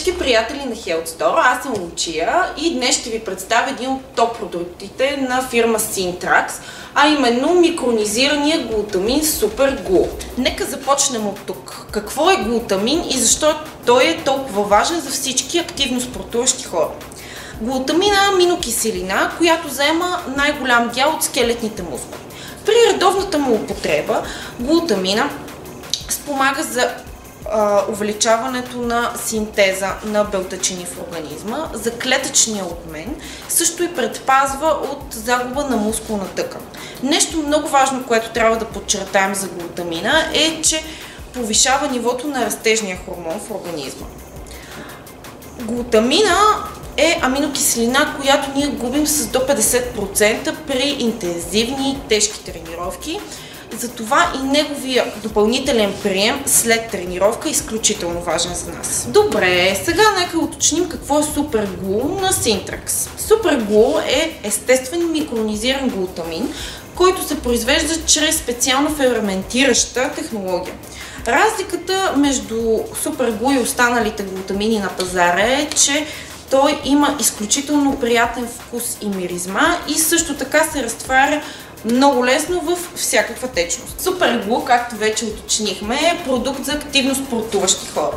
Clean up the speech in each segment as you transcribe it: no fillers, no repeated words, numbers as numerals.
всички приятели на Health Store, аз съм Лучия и днес ще ви представя един от топ продуктите на фирма Syntrax, а именно микронизирания глутамин Super Glue. Нека започнем от тук. Какво е глутамин и защо той е толкова важен за всички активно спортуващи хора? Глутамин е аминокиселина, която заема най-голям дял от скелетните мускули. При редовната му употреба глутамина спомага за увеличаването на синтеза на белтъчини в организма, за клетъчния обмен, също и предпазва от загуба на мускулна тъкан. Нещо много важно, което трябва да подчертаем за глутамина е, че повишава нивото на растежния хормон в организма. Глутамина е аминокиселина, която ние губим с до 50% при интензивни и тежки тренировки. Затова и неговия допълнителен прием след тренировка е изключително важен за нас. Добре, сега нека уточним какво е Super Glue на Syntrax. Super Glue е естествен микронизиран глутамин, който се произвежда чрез специална ферментираща технология. Разликата между Super Glue и останалите глутамини на пазара е, че той има изключително приятен вкус и миризма и също така се разтваря много лесно в всякаква течност. Super Glue, както вече уточнихме, е продукт за активно спортуващи хора.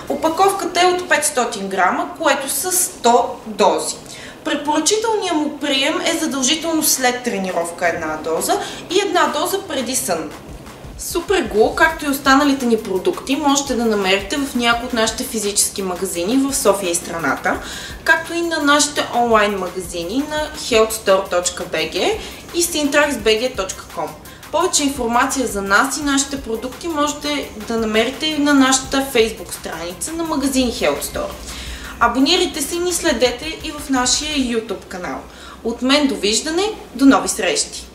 Опаковката е от 500 грама, което са 100 дози. Препоръчителният му прием е задължително след тренировка една доза и една доза преди сън. Super Glue, както и останалите ни продукти, можете да намерите в някои от нашите физически магазини в София и страната, както и на нашите онлайн магазини на healthstore.bg и syntraxbg.com. Повече информация за нас и нашите продукти можете да намерите и на нашата Facebook страница на магазин Health Store. Абонирайте се и ни следете и в нашия YouTube канал. От мен довиждане, до нови срещи!